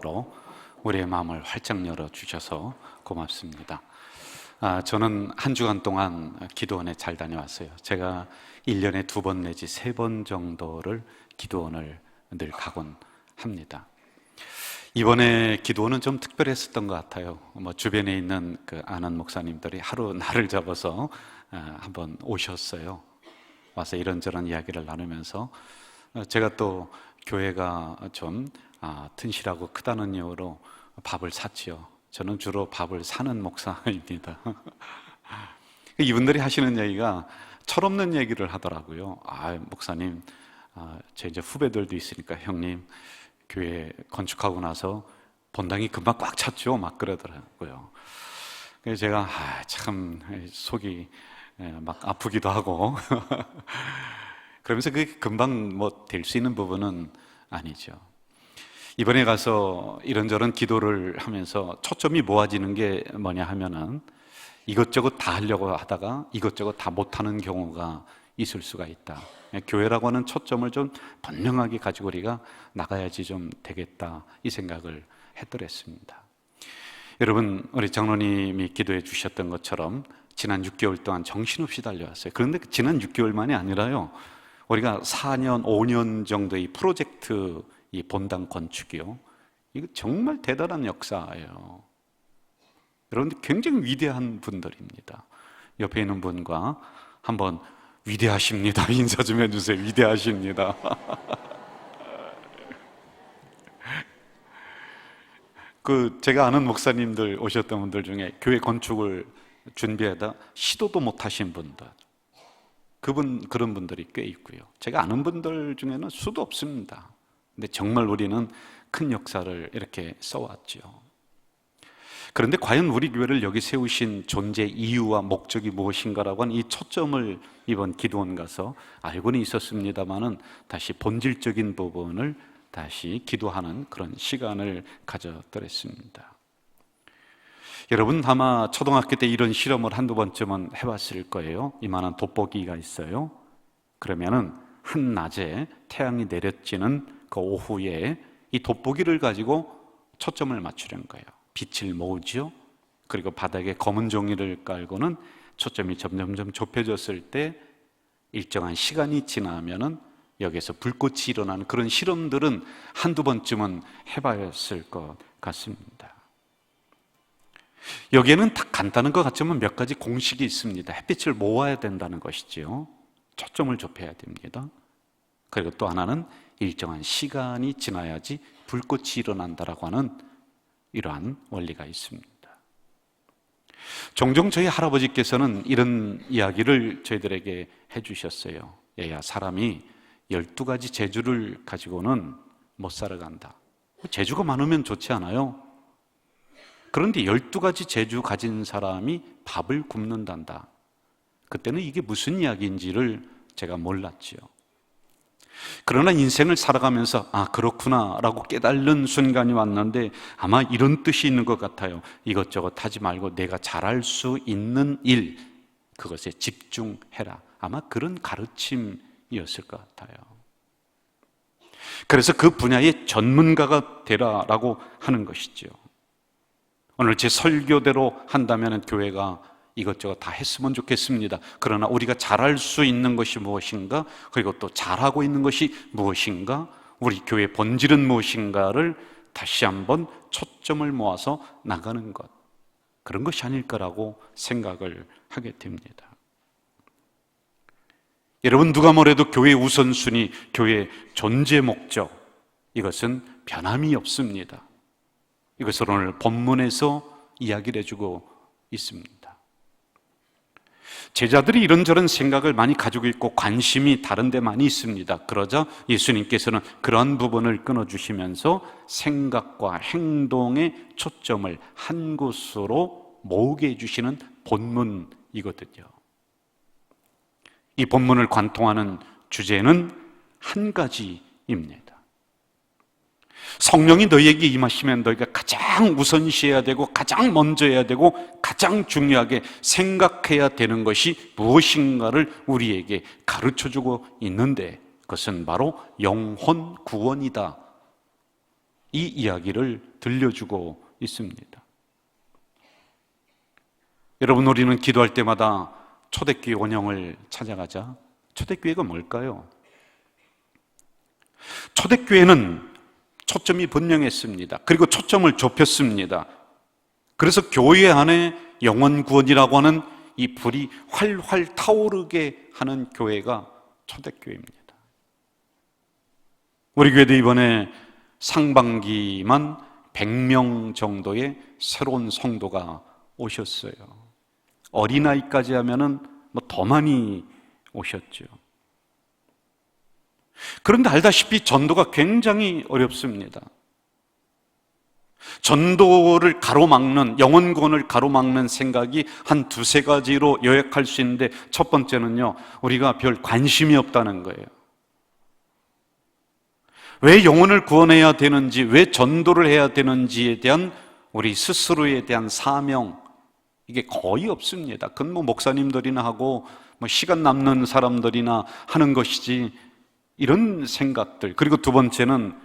음성으로 우리의 마음을 활짝 열어주셔서 고맙습니다. 저는 한 주간 동안 기도원에 잘 다녀왔어요. 제가 1년에 2번 내지 3번 정도를 기도원을 늘 가곤 합니다. 이번에 기도원은 좀 특별했었던 것 같아요. 주변에 있는 아는 목사님들이 하루 날을 잡아서 한번 오셨어요. 와서 이런저런 이야기를 나누면서 제가 또 교회가 좀 튼실하고 크다는 이유로 밥을 샀지요. 저는 주로 밥을 사는 목사입니다. 이분들이 하시는 얘기가 철없는 얘기를 하더라고요. 목사님, 제 이제 후배들도 있으니까 형님, 교회 건축하고 나서 본당이 금방 꽉 찼죠. 막 그러더라고요. 그래서 제가 참 속이 막 아프기도 하고 그러면서 그게 금방 될 수 있는 부분은 아니죠. 이번에 가서 이런저런 기도를 하면서 초점이 모아지는 게 뭐냐 하면은 이것저것 다 하려고 하다가 이것저것 다 못하는 경우가 있을 수가 있다. 교회라고 하는 초점을 좀 분명하게 가지고 우리가 나가야지 좀 되겠다, 이 생각을 했더랬습니다. 여러분, 우리 장로님이 기도해 주셨던 것처럼 지난 6개월 동안 정신없이 달려왔어요. 그런데 지난 6개월만이 아니라요, 우리가 4년, 5년 정도의 프로젝트, 이 본당 건축이요, 이거 정말 대단한 역사예요. 여러분들 굉장히 위대한 분들입니다. 옆에 있는 분과 한번 위대하십니다 인사 좀 해주세요. 위대하십니다. 제가 아는 목사님들 오셨던 분들 중에 교회 건축을 준비하다 시도도 못 하신 분들, 그런 분들이 꽤 있고요. 제가 아는 분들 중에는 수도 없습니다. 근데 정말 우리는 큰 역사를 이렇게 써왔죠. 그런데 과연 우리 교회를 여기 세우신 존재 이유와 목적이 무엇인가라고 하는 이 초점을 이번 기도원 가서 알고는 있었습니다만은 다시 본질적인 부분을 다시 기도하는 그런 시간을 가졌더랬습니다. 여러분 아마 초등학교 때 이런 실험을 한두 번쯤은 해봤을 거예요. 이만한 돋보기가 있어요. 그러면은 한낮에 태양이 내려지는 그 오후에 이 돋보기를 가지고 초점을 맞추려는 거예요. 빛을 모으죠. 그리고 바닥에 검은 종이를 깔고는 초점이 점점점 좁혀졌을 때 일정한 시간이 지나면은 여기에서 불꽃이 일어나는 그런 실험들은 한두 번쯤은 해봤을 것 같습니다. 여기에는 딱 간단한 것 같지만 몇 가지 공식이 있습니다. 햇빛을 모아야 된다는 것이지요. 초점을 좁혀야 됩니다. 그리고 또 하나는 일정한 시간이 지나야지 불꽃이 일어난다라고 하는 이러한 원리가 있습니다. 종종 저희 할아버지께서는 이런 이야기를 저희들에게 해주셨어요. 얘야, 사람이 12가지 재주를 가지고는 못 살아간다. 재주가 많으면 좋지 않아요? 그런데 12가지 재주 가진 사람이 밥을 굽는단다. 그때는 이게 무슨 이야기인지를 제가 몰랐지요. 그러나 인생을 살아가면서 그렇구나 라고 깨달는 순간이 왔는데 아마 이런 뜻이 있는 것 같아요. 이것저것 하지 말고 내가 잘할 수 있는 일, 그것에 집중해라. 아마 그런 가르침이었을 것 같아요. 그래서 그 분야의 전문가가 되라라고 하는 것이죠. 오늘 제 설교대로 한다면 교회가 이것저것 다 했으면 좋겠습니다. 그러나 우리가 잘할 수 있는 것이 무엇인가, 그리고 또 잘하고 있는 것이 무엇인가, 우리 교회의 본질은 무엇인가를 다시 한번 초점을 모아서 나가는 것, 그런 것이 아닐까라고 생각을 하게 됩니다. 여러분, 누가 뭐래도 교회의 우선순위, 교회의 존재 목적, 이것은 변함이 없습니다. 이것을 오늘 본문에서 이야기를 해주고 있습니다. 제자들이 이런저런 생각을 많이 가지고 있고 관심이 다른 데 많이 있습니다. 그러자 예수님께서는 그러한 부분을 끊어주시면서 생각과 행동의 초점을 한 곳으로 모으게 해주시는 본문이거든요. 이 본문을 관통하는 주제는 한 가지입니다. 성령이 너희에게 임하시면 너희가 가장 우선시해야 되고 가장 먼저 해야 되고 가장 중요하게 생각해야 되는 것이 무엇인가를 우리에게 가르쳐주고 있는데 그것은 바로 영혼 구원이다. 이 이야기를 들려주고 있습니다. 여러분, 우리는 기도할 때마다 초대교회 원형을 찾아가자. 초대교회가 뭘까요? 초대교회는 초점이 분명했습니다. 그리고 초점을 좁혔습니다. 그래서 교회 안에 영혼 구원이라고 하는 이 불이 활활 타오르게 하는 교회가 초대교회입니다. 우리 교회도 이번에 상반기만 100명 정도의 새로운 성도가 오셨어요. 어린아이까지 하면은 더 많이 오셨죠. 그런데 알다시피 전도가 굉장히 어렵습니다. 전도를 가로막는, 영혼 구원을 가로막는 생각이 한 두세 가지로 요약할 수 있는데, 첫 번째는요, 우리가 별 관심이 없다는 거예요. 왜 영혼을 구원해야 되는지, 왜 전도를 해야 되는지에 대한 우리 스스로에 대한 사명, 이게 거의 없습니다. 그건 목사님들이나 하고 시간 남는 사람들이나 하는 것이지, 이런 생각들. 그리고 두 번째는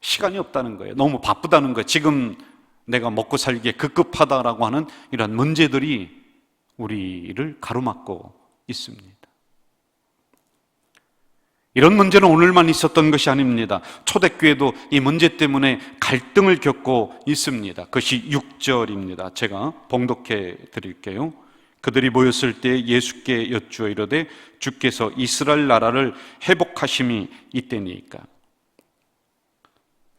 시간이 없다는 거예요. 너무 바쁘다는 거예요. 지금 내가 먹고 살기에 급급하다라고 하는 이런 문제들이 우리를 가로막고 있습니다. 이런 문제는 오늘만 있었던 것이 아닙니다. 초대교회도 이 문제 때문에 갈등을 겪고 있습니다. 그것이 6절입니다. 제가 봉독해 드릴게요. 그들이 모였을 때 예수께 여쭈어 이르되 주께서 이스라엘 나라를 회복하심이 이때니까.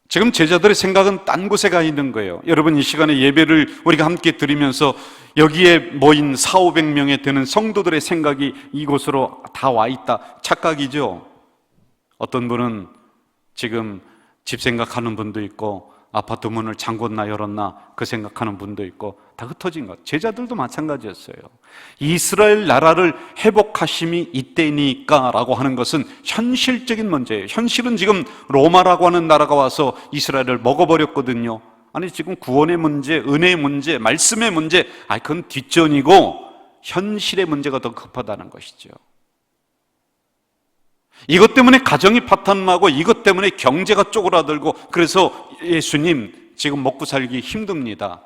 지금 제자들의 생각은 딴 곳에 가 있는 거예요. 여러분, 이 시간에 예배를 우리가 함께 드리면서 여기에 모인 400~500명에 되는 성도들의 생각이 이곳으로 다 와 있다. 착각이죠. 어떤 분은 지금 집 생각하는 분도 있고, 아파트 문을 잠궜나 열었나 그 생각하는 분도 있고, 다 흩어진 것. 제자들도 마찬가지였어요. 이스라엘 나라를 회복하심이 이때니까 라고 하는 것은 현실적인 문제예요. 현실은 지금 로마라고 하는 나라가 와서 이스라엘을 먹어버렸거든요. 아니, 지금 구원의 문제, 은혜의 문제, 말씀의 문제, 그건 뒷전이고 현실의 문제가 더 급하다는 것이죠. 이것 때문에 가정이 파탄나고, 이것 때문에 경제가 쪼그라들고, 그래서 예수님 지금 먹고 살기 힘듭니다.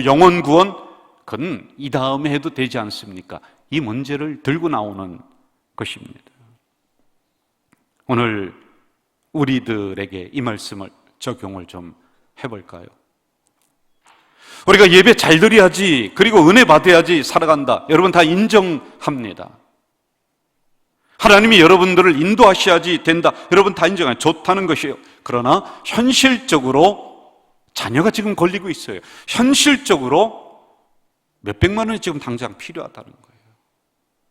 영혼 구원, 그건 이 다음에 해도 되지 않습니까? 이 문제를 들고 나오는 것입니다. 오늘 우리들에게 이 말씀을 적용을 좀 해볼까요? 우리가 예배 잘 드려야지, 그리고 은혜 받아야지 살아간다. 여러분 다 인정합니다. 하나님이 여러분들을 인도하셔야지 된다. 여러분 다 인정해요. 좋다는 것이에요. 그러나 현실적으로 자녀가 지금 걸리고 있어요. 현실적으로 몇백만 원이 지금 당장 필요하다는 거예요.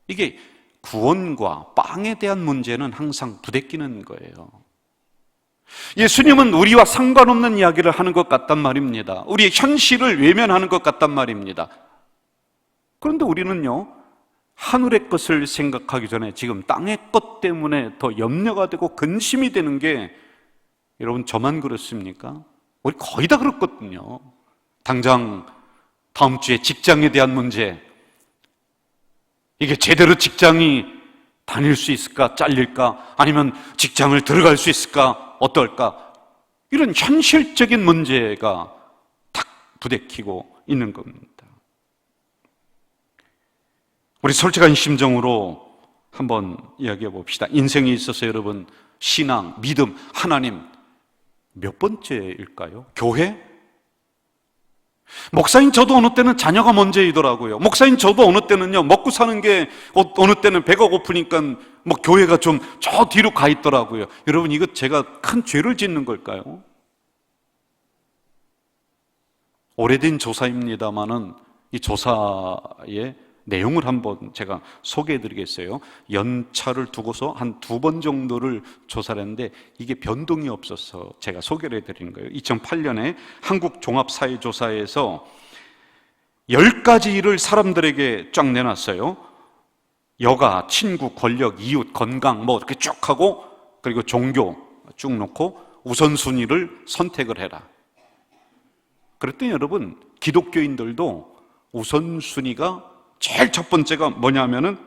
이게 구원과 빵에 대한 문제는 항상 부대끼는 거예요. 예수님은 우리와 상관없는 이야기를 하는 것 같단 말입니다. 우리의 현실을 외면하는 것 같단 말입니다. 그런데 우리는요, 하늘의 것을 생각하기 전에 지금 땅의 것 때문에 더 염려가 되고 근심이 되는 게, 여러분 저만 그렇습니까? 우리 거의 다 그렇거든요. 당장 다음 주에 직장에 대한 문제, 이게 제대로 직장이 다닐 수 있을까? 잘릴까? 아니면 직장을 들어갈 수 있을까? 어떨까? 이런 현실적인 문제가 탁 부대끼고 있는 겁니다. 우리 솔직한 심정으로 한번 이야기해 봅시다. 인생에 있어서 여러분, 신앙, 믿음, 하나님 몇 번째일까요? 교회? 목사인 저도 어느 때는 자녀가 먼저이더라고요. 목사인 저도 어느 때는요, 먹고 사는 게, 어느 때는 배가 고프니까 교회가 좀 저 뒤로 가 있더라고요. 여러분, 이거 제가 큰 죄를 짓는 걸까요? 오래된 조사입니다만은 이 조사의 내용을 한번 제가 소개해 드리겠어요. 연차를 두고서 한 2번 정도를 조사를 했는데 이게 변동이 없어서 제가 소개를 해 드리는 거예요. 2008년에 한국종합사회조사에서 10가지 일을 사람들에게 쫙 내놨어요. 여가, 친구, 권력, 이웃, 건강 이렇게 쭉 하고, 그리고 종교 쭉 놓고 우선순위를 선택을 해라. 그랬더니 여러분, 기독교인들도 우선순위가 제일 첫 번째가 뭐냐면은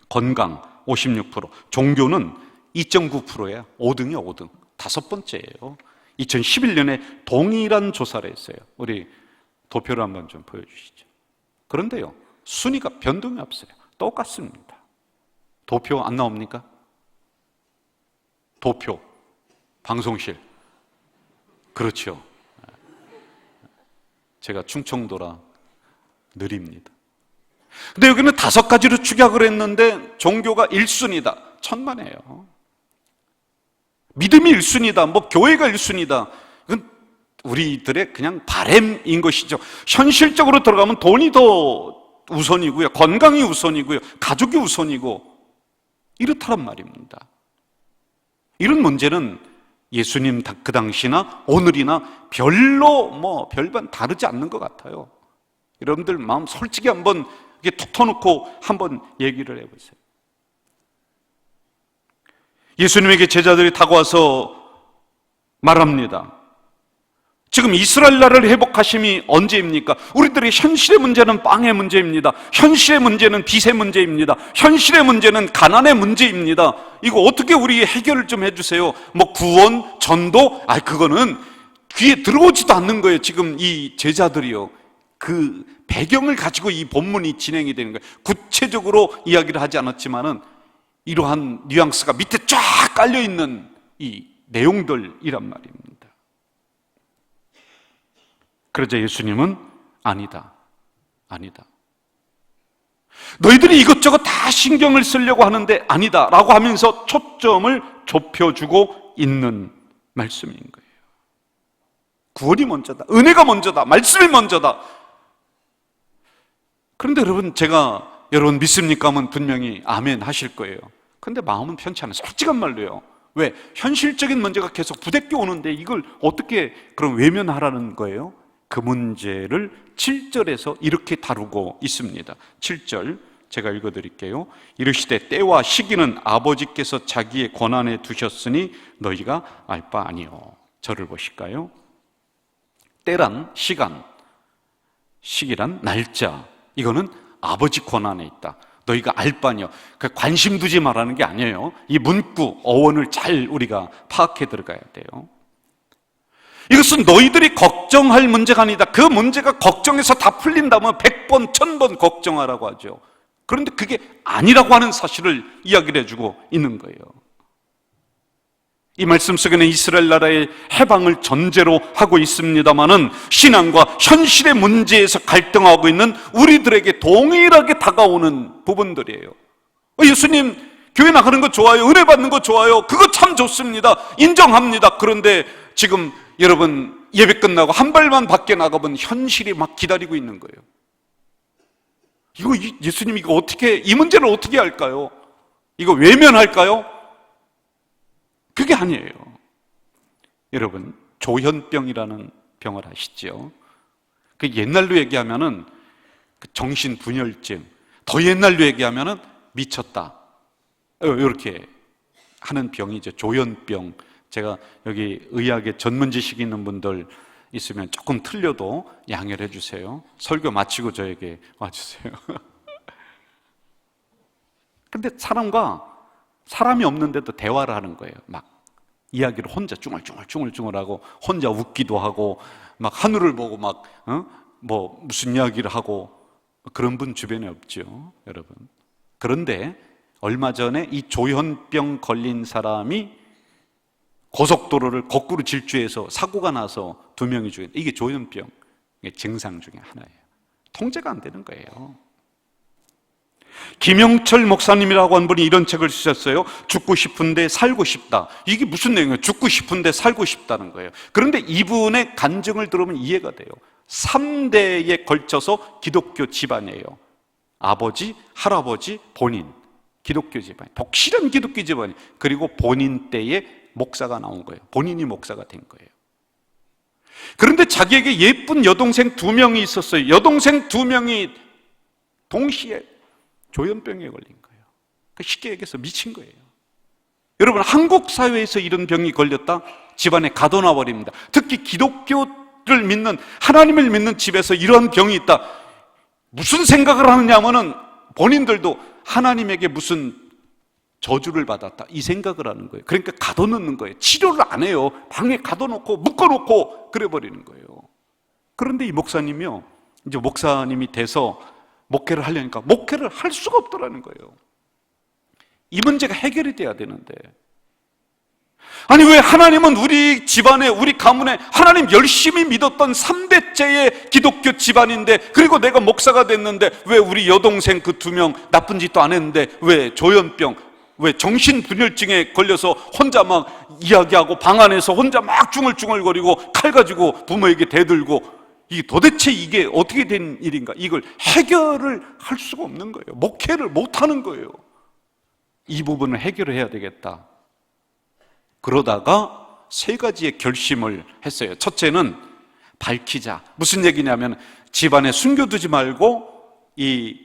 건강 56%, 종교는 2.9%예요. 5등이요, 5등. 5번째예요. 2011년에 동일한 조사를 했어요. 우리 도표를 한번 좀 보여주시죠. 그런데요, 순위가 변동이 없어요. 똑같습니다. 도표 안 나옵니까? 도표, 방송실. 그렇죠. 제가 충청도라 느립니다. 근데 여기는 5가지로 축약을 했는데 종교가 1순위다. 천만에요. 믿음이 1순위다. 뭐 교회가 1순위다. 이건 우리들의 그냥 바램인 것이죠. 현실적으로 들어가면 돈이 더 우선이고요, 건강이 우선이고요, 가족이 우선이고 이렇다란 말입니다. 이런 문제는 예수님 그 당시나 오늘이나 별로 별반 다르지 않는 것 같아요. 여러분들 마음 솔직히 한번 툭 터놓고 한번 얘기를 해보세요. 예수님에게 제자들이 다가와서 말합니다. 지금 이스라엘 나라를 회복하심이 언제입니까? 우리들의 현실의 문제는 빵의 문제입니다. 현실의 문제는 빚의 문제입니다. 현실의 문제는 가난의 문제입니다. 이거 어떻게 우리 해결을 좀 해주세요. 구원, 전도, 그거는 귀에 들어오지도 않는 거예요. 지금 이 제자들이요, 그 배경을 가지고 이 본문이 진행이 되는 거예요. 구체적으로 이야기를 하지 않았지만은 이러한 뉘앙스가 밑에 쫙 깔려있는 이 내용들이란 말입니다. 그러자 예수님은 아니다. 너희들이 이것저것 다 신경을 쓰려고 하는데 아니다 라고 하면서 초점을 좁혀주고 있는 말씀인 거예요. 구원이 먼저다. 은혜가 먼저다. 말씀이 먼저다. 그런데 여러분, 제가 여러분 믿습니까? 하면 분명히 아멘 하실 거예요. 그런데 마음은 편치 않아요. 솔직한 말로요. 왜? 현실적인 문제가 계속 부대껴 오는데 이걸 어떻게 그럼 외면하라는 거예요? 그 문제를 7절에서 이렇게 다루고 있습니다. 7절 제가 읽어드릴게요. 이르시되 때와 시기는 아버지께서 자기의 권한에 두셨으니 너희가 알 바 아니요. 저를 보실까요? 때란 시간, 시기란 날짜, 이거는 아버지 권한에 있다. 너희가 알 바니요. 관심 두지 말라는 게 아니에요. 이 문구, 어원을 잘 우리가 파악해 들어가야 돼요. 이것은 너희들이 걱정할 문제가 아니다. 그 문제가 걱정해서 다 풀린다면 100번, 1000번 걱정하라고 하죠. 그런데 그게 아니라고 하는 사실을 이야기를 해주고 있는 거예요. 이 말씀 속에는 이스라엘 나라의 해방을 전제로 하고 있습니다마는 신앙과 현실의 문제에서 갈등하고 있는 우리들에게 동일하게 다가오는 부분들이에요. 예수님 교회 나가는 거 좋아요. 은혜 받는 거 좋아요. 그거 참 좋습니다. 인정합니다. 그런데 지금 여러분 예배 끝나고 한 발만 밖에 나가면 현실이 막 기다리고 있는 거예요. 예수님 이거 어떻게, 이 문제를 어떻게 할까요? 이거 외면할까요? 그게 아니에요. 여러분, 조현병이라는 병을 아시죠? 그 옛날로 얘기하면은 그 정신분열증, 더 옛날로 얘기하면은 미쳤다, 이렇게 하는 병이죠. 조현병. 제가 여기 의학에 전문 지식이 있는 분들 있으면 조금 틀려도 양해를 해주세요. 설교 마치고 저에게 와주세요. 근데 사람이 없는데도 대화를 하는 거예요. 막 이야기를 혼자 쭝얼쭝얼하고 혼자 웃기도 하고 막 하늘을 보고 막 무슨 이야기를 하고, 그런 분 주변에 없죠, 여러분. 그런데 얼마 전에 이 조현병 걸린 사람이 고속도로를 거꾸로 질주해서 사고가 나서 2명이 죽었다. 이게 조현병의 증상 중에 하나예요. 통제가 안 되는 거예요. 김영철 목사님이라고 한 분이 이런 책을 쓰셨어요. 죽고 싶은데 살고 싶다. 이게 무슨 내용이에요? 죽고 싶은데 살고 싶다는 거예요. 그런데 이분의 간증을 들으면 이해가 돼요. 3대에 걸쳐서 기독교 집안이에요. 아버지, 할아버지, 본인, 기독교 집안, 독실한 기독교 집안이, 그리고 본인 때에 목사가 나온 거예요. 본인이 목사가 된 거예요. 그런데 자기에게 예쁜 여동생 2명이 있었어요. 여동생 2명이 동시에 조현병에 걸린 거예요. 쉽게 얘기해서 미친 거예요. 여러분, 한국 사회에서 이런 병이 걸렸다? 집안에 가둬놔 버립니다. 특히 기독교를 믿는, 하나님을 믿는 집에서 이런 병이 있다. 무슨 생각을 하느냐 하면은 본인들도 하나님에게 무슨 저주를 받았다, 이 생각을 하는 거예요. 그러니까 가둬놓는 거예요. 치료를 안 해요. 방에 가둬놓고 묶어놓고 그래버리는 거예요. 그런데 이 목사님이요, 이제 목사님이 돼서 목회를 하려니까 목회를 할 수가 없더라는 거예요. 이 문제가 해결이 돼야 되는데, 아니 왜 하나님은 우리 집안에, 우리 가문에 하나님 열심히 믿었던 3대째의 기독교 집안인데, 그리고 내가 목사가 됐는데 왜 우리 여동생 그 2명 나쁜 짓도 안 했는데 왜 조현병, 왜 정신분열증에 걸려서 혼자 막 이야기하고 방 안에서 혼자 막 중얼중얼거리고 칼 가지고 부모에게 대들고, 이게 도대체 이게 어떻게 된 일인가? 이걸 해결을 할 수가 없는 거예요. 목회를 못 하는 거예요. 이 부분을 해결을 해야 되겠다. 그러다가 3가지의 결심을 했어요. 첫째는 밝히자. 무슨 얘기냐면 집안에 숨겨두지 말고 이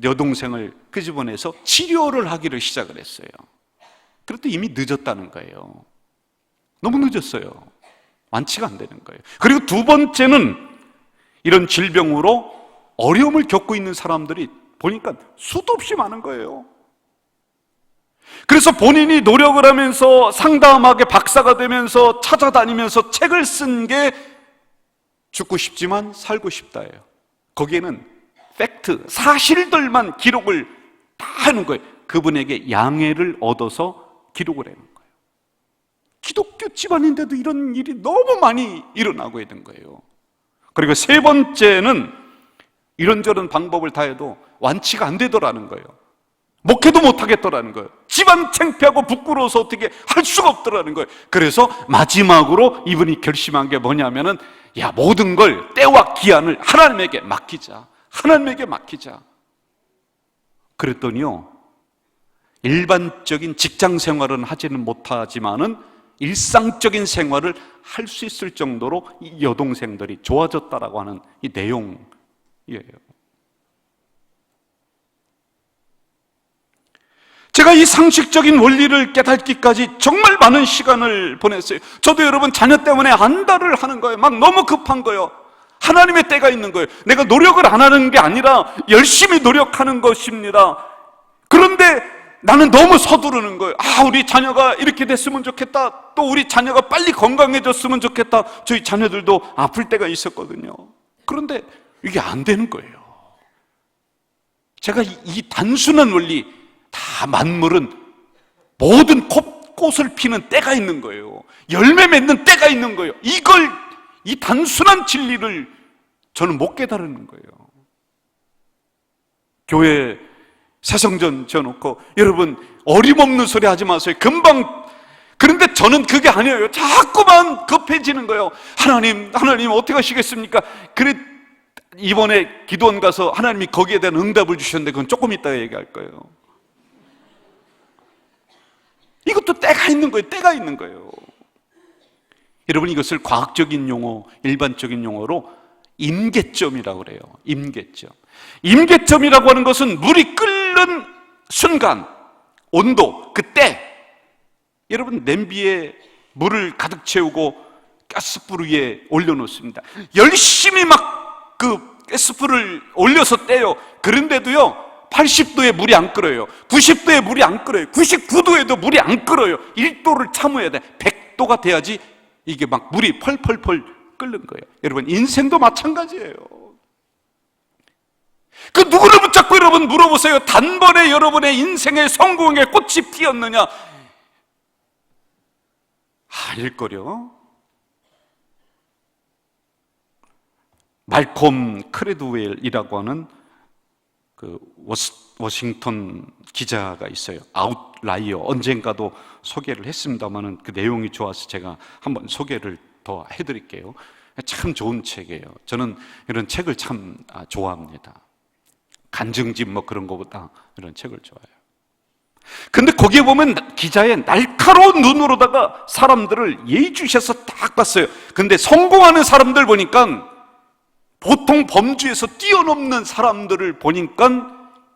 여동생을 끄집어내서 치료를 하기를 시작을 했어요. 그래도 이미 늦었다는 거예요. 너무 늦었어요. 완치가 안 되는 거예요. 그리고 2번째는 이런 질병으로 어려움을 겪고 있는 사람들이 보니까 수도 없이 많은 거예요. 그래서 본인이 노력을 하면서 상담하게 박사가 되면서 찾아다니면서 책을 쓴 게 죽고 싶지만 살고 싶다예요. 거기에는 팩트, 사실들만 기록을 다 하는 거예요. 그분에게 양해를 얻어서 기록을 하는 거예요. 기독교 집안인데도 이런 일이 너무 많이 일어나고 있는 거예요. 그리고 3번째는 이런저런 방법을 다 해도 완치가 안 되더라는 거예요. 목회도 못하겠더라는 거예요. 집안 창피하고 부끄러워서 어떻게 할 수가 없더라는 거예요. 그래서 마지막으로 이분이 결심한 게 뭐냐면은, 야, 모든 걸 때와 기한을 하나님에게 맡기자. 하나님에게 맡기자. 그랬더니요, 일반적인 직장 생활은 하지는 못하지만은 일상적인 생활을 할 수 있을 정도로 이 여동생들이 좋아졌다라고 하는 이 내용이에요. 제가 이 상식적인 원리를 깨닫기까지 정말 많은 시간을 보냈어요. 저도 여러분 자녀 때문에 안달을 하는 거예요. 막 너무 급한 거예요. 하나님의 때가 있는 거예요. 내가 노력을 안 하는 게 아니라 열심히 노력하는 것입니다. 그런데 나는 너무 서두르는 거예요. 우리 자녀가 이렇게 됐으면 좋겠다. 또 우리 자녀가 빨리 건강해졌으면 좋겠다. 저희 자녀들도 아플 때가 있었거든요. 그런데 이게 안 되는 거예요. 제가 이 단순한 원리, 다 만물은 모든 꽃을 피는 때가 있는 거예요. 열매 맺는 때가 있는 거예요. 이 단순한 진리를 저는 못 깨달은 거예요. 교회 새성전 지어놓고, 여러분 어림없는 소리 하지 마세요. 금방. 그런데 저는 그게 아니에요. 자꾸만 급해지는 거예요. 하나님 어떻게 하시겠습니까? 그래, 이번에 기도원 가서 하나님이 거기에 대한 응답을 주셨는데 그건 조금 이따가 얘기할 거예요. 이것도 때가 있는 거예요. 때가 있는 거예요. 여러분, 이것을 과학적인 용어, 일반적인 용어로 임계점이라고 그래요. 임계점. 임계점이라고 하는 것은 물이 끓는 순간, 온도, 그때. 여러분, 냄비에 물을 가득 채우고 가스불 위에 올려놓습니다. 열심히 막 그 가스불을 올려서 떼요. 그런데도요, 80도에 물이 안 끓어요. 90도에 물이 안 끓어요. 99도에도 물이 안 끓어요. 1도를 참아야 돼. 100도가 돼야지 이게 막 물이 펄펄펄 끓는 거예요. 여러분, 인생도 마찬가지예요. 그 누구를 붙잡고 여러분 물어보세요. 단번에 여러분의 인생의 성공의 꽃이 피었느냐? 아닐걸요. 말콤 크레드웰이라고 하는 그 워싱턴 기자가 있어요. 아웃라이어. 언젠가도 소개를 했습니다만은 그 내용이 좋아서 제가 한번 소개를 더 해드릴게요. 참 좋은 책이에요. 저는 이런 책을 참 좋아합니다. 간증집 뭐 그런 거보다 이런 책을 좋아해요. 근데 거기에 보면 기자의 날카로운 눈으로다가 사람들을 예의주시해서 딱 봤어요. 근데 성공하는 사람들 보니까, 보통 범주에서 뛰어넘는 사람들을 보니까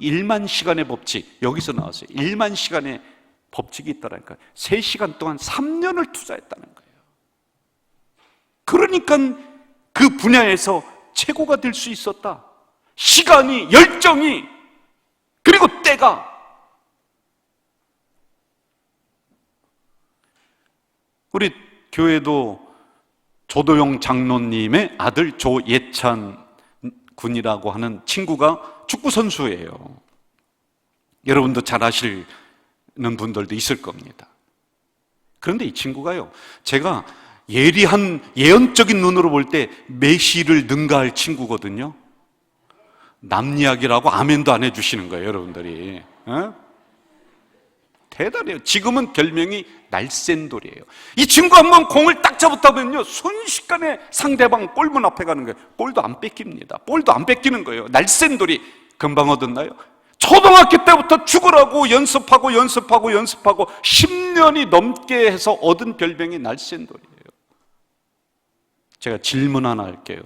1만 시간의 법칙, 여기서 나왔어요. 1만 시간의 법칙이 있다니까요. 3시간 동안 3년을 투자했다는 거예요. 그러니까 그 분야에서 최고가 될 수 있었다. 시간이, 열정이, 그리고 때가. 우리 교회도 조도영 장로님의 아들 조예찬 군이라고 하는 친구가 축구 선수예요. 여러분도 잘 아시는 분들도 있을 겁니다. 그런데 이 친구가요, 제가 예리한 예언적인 눈으로 볼 때 메시를 능가할 친구거든요. 남 이야기라고 아멘도 안 해주시는 거예요, 여러분들이. 대단해요. 지금은 별명이 날쌘돌이에요. 이 친구 한번 공을 딱 잡았다면요, 순식간에 상대방 골문 앞에 가는 거예요. 볼도 안 뺏깁니다. 볼도 안 뺏기는 거예요. 날쌘돌이. 금방 얻었나요? 초등학교 때부터 죽으라고 연습하고 10년이 넘게 해서 얻은 별명이 날쌘돌이에요. 제가 질문 하나 할게요.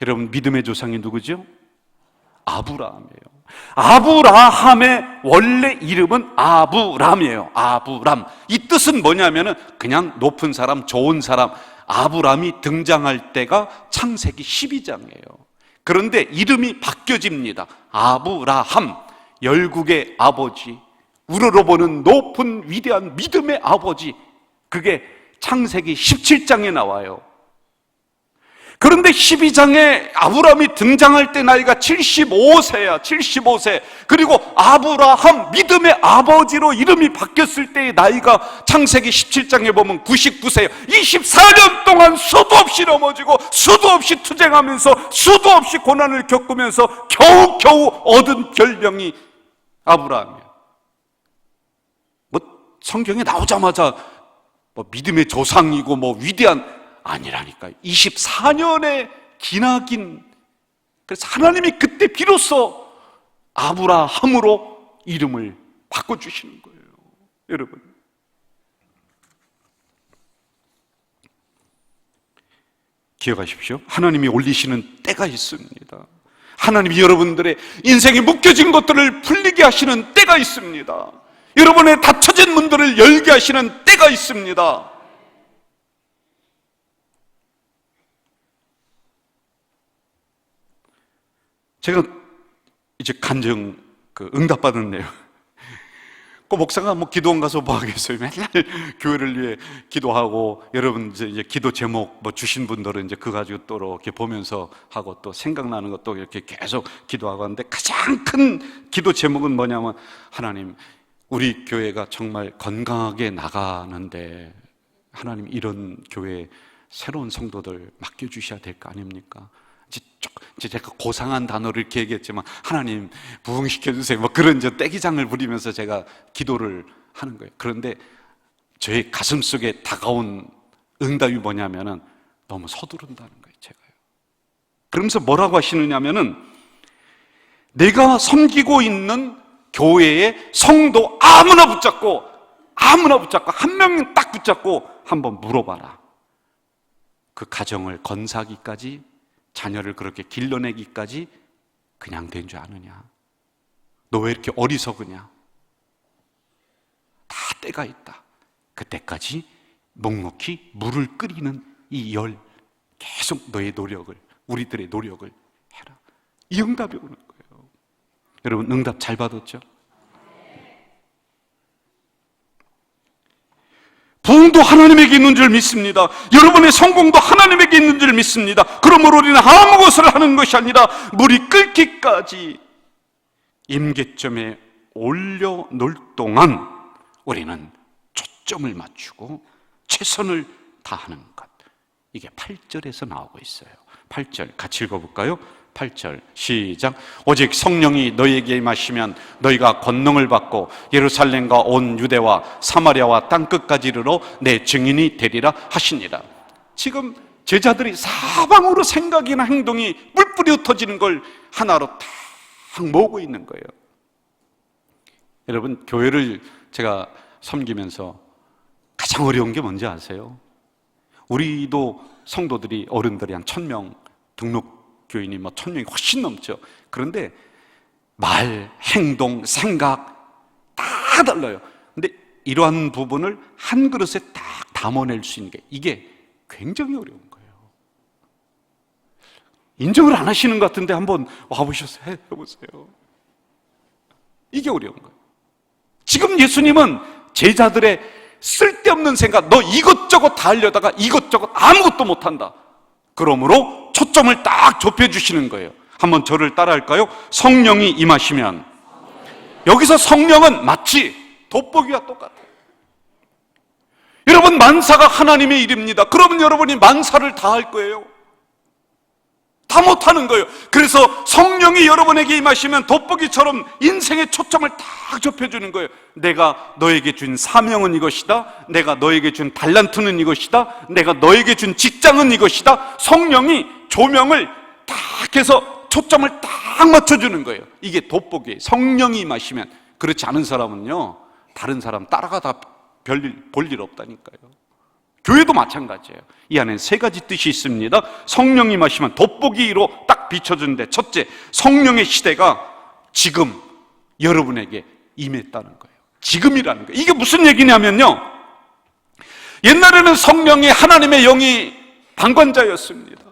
여러분, 믿음의 조상이 누구죠? 아브라함이에요. 아브라함의 원래 이름은 아브람이에요. 아브람. 이 뜻은 뭐냐면은 그냥 높은 사람, 좋은 사람. 아브람이 등장할 때가 창세기 12장이에요. 그런데 이름이 바뀌어집니다. 아브라함, 열국의 아버지, 우러러보는 높은 위대한 믿음의 아버지. 그게 창세기 17장에 나와요. 그런데 12장에 아브라함이 등장할 때 나이가 75세야. 75세. 그리고 아브라함, 믿음의 아버지로 이름이 바뀌었을 때의 나이가 창세기 17장에 보면 99세예요. 24년 동안 수도 없이 넘어지고 수도 없이 투쟁하면서 수도 없이 고난을 겪으면서 겨우 얻은 별명이 아브라함이에요. 성경에 나오자마자 믿음의 조상이고 위대한, 아니라니까요. 24년의 기나긴, 그래서 하나님이 그때 비로소 아브라함으로 이름을 바꿔주시는 거예요. 여러분, 기억하십시오. 하나님이 올리시는 때가 있습니다. 하나님이 여러분들의 인생에 묶여진 것들을 풀리게 하시는 때가 있습니다. 여러분의 닫혀진 문들을 열게 하시는 때가 있습니다. 제가 이제 간증 응답받은 내용, 그 목사가 기도원 가서 뭐 하겠어요? 맨날 교회를 위해 기도하고, 여러분 이제 기도 제목 주신 분들은 이제 그거 가지고 또 이렇게 보면서 하고, 또 생각나는 것도 이렇게 계속 기도하고 하는데, 가장 큰 기도 제목은 뭐냐면, 하나님, 우리 교회가 정말 건강하게 나가는데 하나님, 이런 교회 새로운 성도들 맡겨주셔야 될 거 아닙니까? 이제 제가 고상한 단어를 이렇게 얘기했지만, 하나님 부흥시켜주세요, 그런 떼기장을 부리면서 제가 기도를 하는 거예요. 그런데 저의 가슴 속에 다가온 응답이 뭐냐면은, 너무 서두른다는 거예요, 제가요. 그러면서 뭐라고 하시느냐면은, 내가 섬기고 있는 교회의 성도 아무나 붙잡고 한 명 딱 붙잡고 한번 물어봐라. 그 가정을 건사기까지, 자녀를 그렇게 길러내기까지 그냥 된 줄 아느냐? 너 왜 이렇게 어리석으냐? 다 때가 있다. 그때까지 묵묵히 물을 끓이는 이 열, 계속 너의 노력을, 우리들의 노력을 해라. 이 응답이 오는 거예요. 여러분, 응답 잘 받았죠? 부흥도 하나님에게 있는 줄 믿습니다. 여러분의 성공도 하나님에게 있는 줄 믿습니다. 그러므로 우리는 아무 것을 하는 것이 아니라 물이 끓기까지 임계점에 올려놓을 동안 우리는 초점을 맞추고 최선을 다하는 것. 이게 8절에서 나오고 있어요. 8절 같이 읽어볼까요? 8절 시작. 오직 성령이 너희에게 임하시면 너희가 권능을 받고 예루살렘과 온 유대와 사마리아와 땅끝까지 이르러 내 증인이 되리라 하시니라. 지금 제자들이 사방으로 생각이나 행동이 뿔뿔이 흩어지는 걸 하나로 딱 모으고 있는 거예요. 여러분, 교회를 제가 섬기면서 가장 어려운 게 뭔지 아세요? 우리도 성도들이, 어른들이 한 1000명, 등록 교인이 1000명이 훨씬 넘죠. 그런데 말, 행동, 생각 다 달라요. 근데 이러한 부분을 한 그릇에 딱 담아낼 수 있는 게, 이게 굉장히 어려운 거예요. 인정을 안 하시는 것 같은데 한번 와보셔서 해보세요. 이게 어려운 거예요. 지금 예수님은 제자들의 쓸데없는 생각, 너 이것저것 다 하려다가 이것저것 아무것도 못한다. 그러므로 초점을 딱 좁혀주시는 거예요. 한번 저를 따라할까요? 성령이 임하시면, 여기서 성령은 마치 돋보기와 똑같아요. 여러분, 만사가 하나님의 일입니다. 그러면 여러분이 만사를 다 할 거예요? 다 못하는 거예요. 그래서 성령이 여러분에게 임하시면 돋보기처럼 인생의 초점을 딱 좁혀주는 거예요. 내가 너에게 준 사명은 이것이다. 내가 너에게 준 달란트는 이것이다. 내가 너에게 준 직장은 이것이다. 성령이 조명을 딱 해서 초점을 딱 맞춰주는 거예요. 이게 돋보기. 성령이 임하시면. 그렇지 않은 사람은요, 다른 사람 따라가다 볼 일 없다니까요. 교회도 마찬가지예요. 이 안에 세 가지 뜻이 있습니다. 성령이 임하시면 돋보기로 딱 비춰주는데, 첫째, 성령의 시대가 지금 여러분에게 임했다는 거예요. 지금이라는 거예요. 이게 무슨 얘기냐면요, 옛날에는 성령이, 하나님의 영이 방관자였습니다.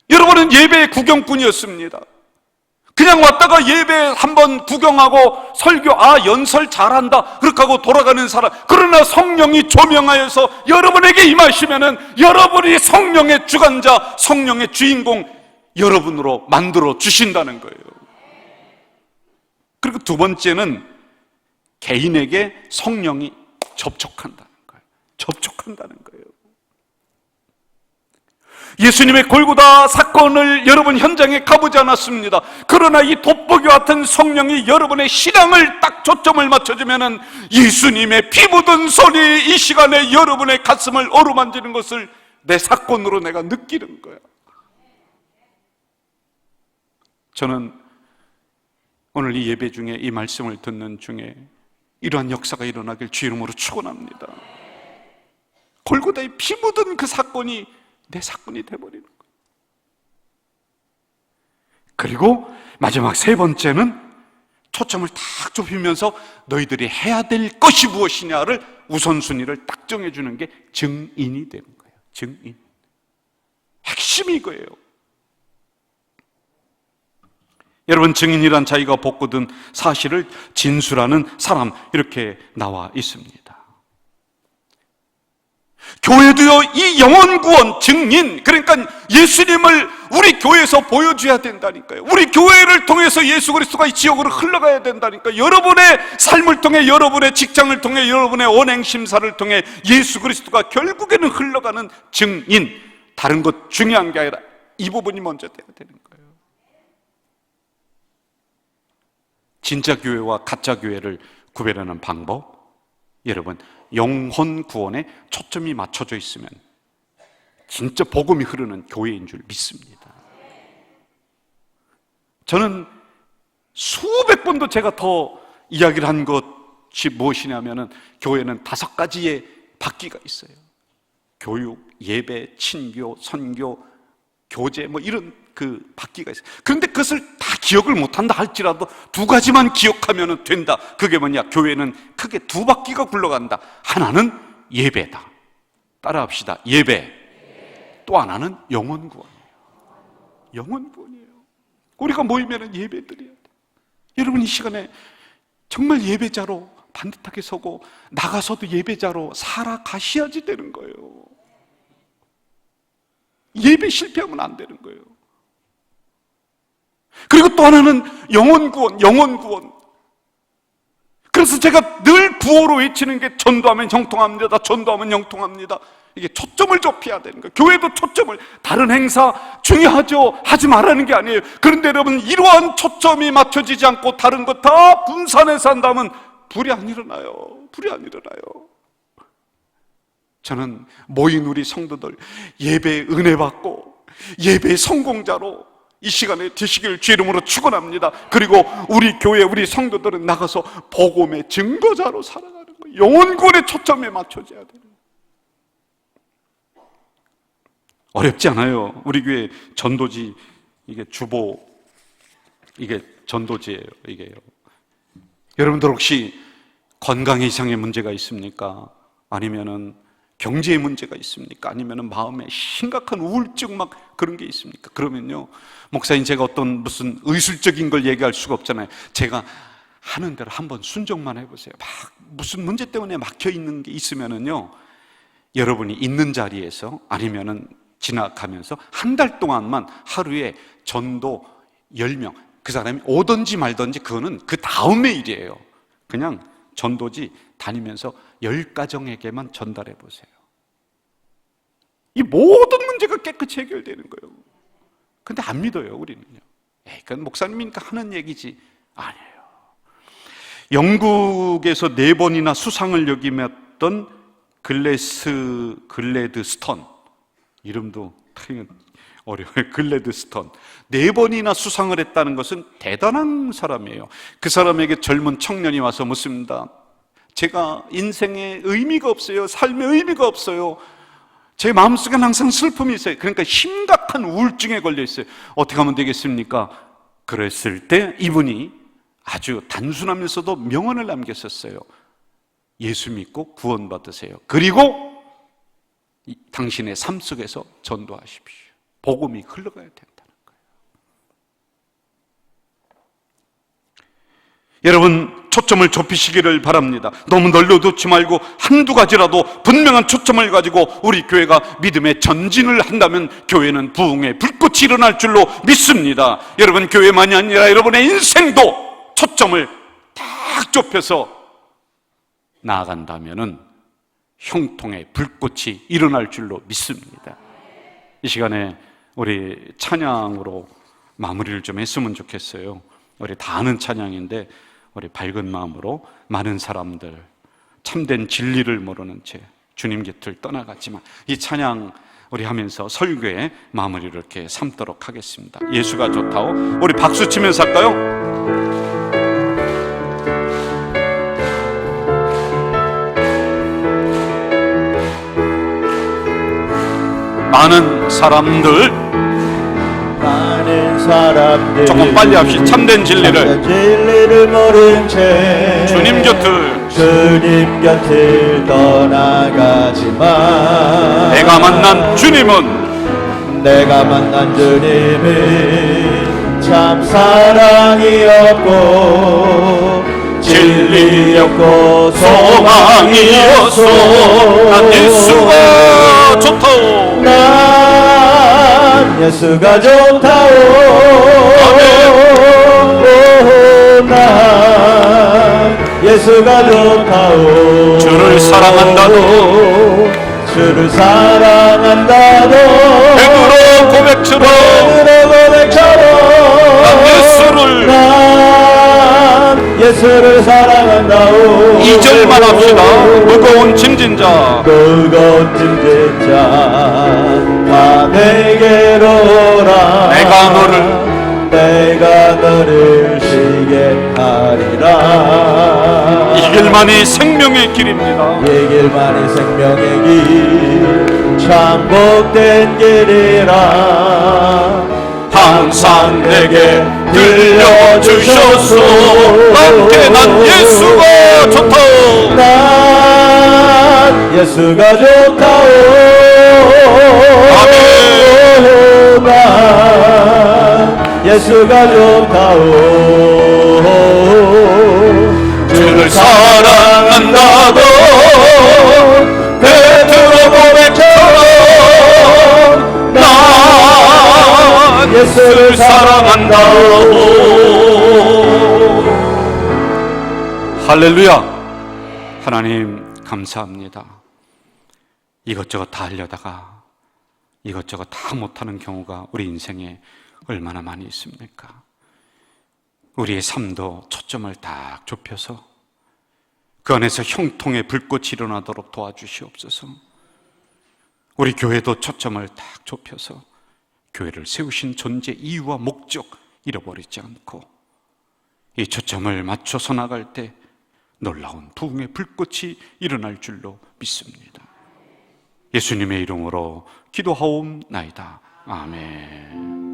여러분은 예배의 구경꾼이었습니다. 그냥 왔다가 예배 한번 구경하고 설교, 연설 잘한다 그렇게 하고 돌아가는 사람. 그러나 성령이 조명하여서 여러분에게 임하시면은 여러분이 성령의 주관자, 성령의 주인공 여러분으로 만들어 주신다는 거예요. 그리고 두 번째는 개인에게 성령이 접촉한다는 거예요. 접촉한다는 거예요. 예수님의 골고다 사건을 여러분 현장에 가보지 않았습니다. 그러나 이 돋보기 같은 성령이 여러분의 신앙을 딱 초점을 맞춰주면은 예수님의 피 묻은 손이 이 시간에 여러분의 가슴을 어루만지는 것을 내 사건으로 내가 느끼는 거야. 저는 오늘 이 예배 중에, 이 말씀을 듣는 중에 이러한 역사가 일어나길 주 이름으로 축원합니다. 골고다의 피 묻은 그 사건이 내 사건이 돼버리는 거예요. 그리고 마지막 세 번째는 초점을 딱 좁히면서 너희들이 해야 될 것이 무엇이냐를 우선순위를 딱 정해주는 게 증인이 되는 거예요. 증인. 핵심이 이거예요. 여러분, 증인이란 자기가 보고 든 사실을 진술하는 사람, 이렇게 나와 있습니다. 교회도요, 이 영혼 구원 증인, 그러니까 예수님을 우리 교회에서 보여줘야 된다니까요. 우리 교회를 통해서 예수 그리스도가 이 지역으로 흘러가야 된다니까요. 여러분의 삶을 통해, 여러분의 직장을 통해, 여러분의 언행 심사를 통해 예수 그리스도가 결국에는 흘러가는 증인. 다른 것 중요한 게 아니라 이 부분이 먼저 돼야 되는 거예요. 진짜 교회와 가짜 교회를 구별하는 방법, 여러분, 영혼 구원에 초점이 맞춰져 있으면 진짜 복음이 흐르는 교회인 줄 믿습니다. 저는 수백 번도 제가 더 이야기를 한 것이 무엇이냐면은, 교회는 5가지의 바퀴가 있어요. 교육, 예배, 친교, 선교, 교제, 이런 그 바퀴가 있어요. 그런데 그것을 다 기억을 못한다 할지라도 2가지만 기억하면 된다. 그게 뭐냐? 교회는 크게 2바퀴가 굴러간다. 하나는 예배다. 따라합시다. 예배. 또 하나는 영혼 구원이에요. 영혼 구원이에요. 우리가 모이면 예배 드려야 돼. 여러분, 이 시간에 정말 예배자로 반듯하게 서고 나가서도 예배자로 살아가셔야지 되는 거예요. 예배 실패하면 안 되는 거예요. 그리고 또 하나는 영혼 구원, 영혼 구원. 그래서 제가 늘 구호로 외치는 게 전도하면 형통합니다. 전도하면 형통합니다. 이게 초점을 좁혀야 되는 거예요. 교회도 초점을, 다른 행사 중요하죠. 하지 말라는 게 아니에요. 그런데 여러분, 이러한 초점이 맞춰지지 않고 다른 거 다 분산해서 한다면 불이 안 일어나요. 불이 안 일어나요. 저는 모인 우리 성도들 예배 은혜 받고 예배 성공자로 이 시간에 되시길 주 이름으로 축원합니다. 그리고 우리 교회, 우리 성도들은 나가서 복음의 증거자로 살아가는 거예요. 영혼 구원의 초점에 맞춰져야 돼요. 어렵지 않아요. 우리 교회 전도지, 이게 주보, 이게 전도지예요. 이게요. 여러분들 혹시 건강에 이상의 문제가 있습니까? 아니면은 경제의 문제가 있습니까? 아니면은 마음에 심각한 우울증 그런 게 있습니까? 그러면요, 목사님, 제가 어떤 무슨 의술적인 걸 얘기할 수가 없잖아요. 제가 하는 대로 한번 순종만 해보세요. 무슨 문제 때문에 막혀 있는 게 있으면은요, 여러분이 있는 자리에서 아니면은 지나가면서 한 달 동안만 하루에 전도 10명, 그 사람이 오든지 말든지 그거는 그 다음의 일이에요. 그냥 전도지 다니면서 10가정에게만 전달해 보세요. 이 모든 문제가 깨끗이 해결되는 거예요. 근데 안 믿어요, 우리는요. 그건 목사님이니까 하는 얘기지. 아니에요. 영국에서 4번이나 수상을 역임했던 글래드스톤, 이름도 어려워요. 글래드스톤 4번이나 수상을 했다는 것은 대단한 사람이에요. 그 사람에게 젊은 청년이 와서 묻습니다. 제가 인생에 의미가 없어요. 삶에 의미가 없어요. 제 마음속엔 항상 슬픔이 있어요. 그러니까 심각한 우울증에 걸려 있어요. 어떻게 하면 되겠습니까? 그랬을 때 이분이 아주 단순하면서도 명언을 남겼었어요. 예수 믿고 구원받으세요. 그리고 당신의 삶 속에서 전도하십시오. 복음이 흘러가야 된다는 거예요. 여러분, 초점을 좁히시기를 바랍니다. 너무 널려두지 말고 한두 가지라도 분명한 초점을 가지고 우리 교회가 믿음의 전진을 한다면 교회는 부흥의 불꽃이 일어날 줄로 믿습니다. 여러분, 교회만이 아니라 여러분의 인생도 초점을 딱 좁혀서 나아간다면은 형통의 불꽃이 일어날 줄로 믿습니다. 이 시간에 우리 찬양으로 마무리를 좀 했으면 좋겠어요. 우리 다 아는 찬양인데 우리 밝은 마음으로 많은 사람들 참된 진리를 모르는 채 주님 곁을 떠나갔지만 이 찬양 우리 하면서 설교의 마무리를 이렇게 삼도록 하겠습니다. 예수가 좋다오. 우리 박수 치면서 할까요? 많은 사람들 조금 빨리 합시다. 참된 진리를 모른 채 주님 곁을 떠나가지만 내가 만난 주님은 참 사랑이었고 진리였고 소망이었소. 난 예수가 좋다오. 난 예수가 좋다오. 난 예수가 좋다오. 주를 사랑한다도 베드로 고백처럼 난 예수를 사랑한다오. 2절만 합시다. 무거운 짐진 자 다 내게로 오라. 내가 너를 쉬게 하리라. 이 길만이 생명의 길입니다. 이 길만이 생명의 길 참 복된 길이라. 항상 내게 들려주셨소. 함께 난 예수가 좋다오. 난 예수가 좋다오. 아멘. 난 예수가 좋다오. 주를 사랑한다고 베드로 고백처럼 난 예수를 사랑한다고. 할렐루야. 하나님 감사합니다. 이것저것 다 하려다가 이것저것 다 못하는 경우가 우리 인생에 얼마나 많이 있습니까? 우리의 삶도 초점을 딱 좁혀서 그 안에서 형통의 불꽃이 일어나도록 도와주시옵소서. 우리 교회도 초점을 딱 좁혀서 교회를 세우신 존재 이유와 목적 잃어버리지 않고 이 초점을 맞춰서 나갈 때 놀라운 부흥의 불꽃이 일어날 줄로 믿습니다. 예수님의 이름으로 기도하옵나이다. 아멘.